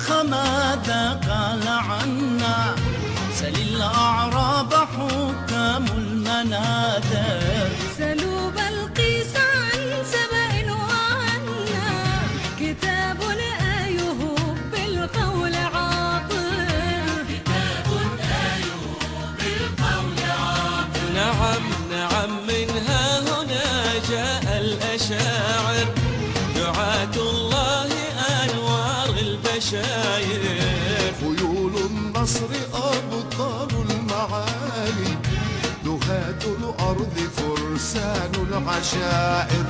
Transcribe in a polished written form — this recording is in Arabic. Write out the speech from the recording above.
الشيخ ماذا قال عنا، سل الأعراب حكام المنادر. سلوا بلقيس عن سبأ وعنا، كتاب آيه بالقول عاطر. كتاب آيه بالقول عاطر. نعم نعم منها هنا جاء الأشاعر، دعاة الله أنوار البشاير. خيول النصر أبطال المعالي، دهاة الأرض فرسان العشائر.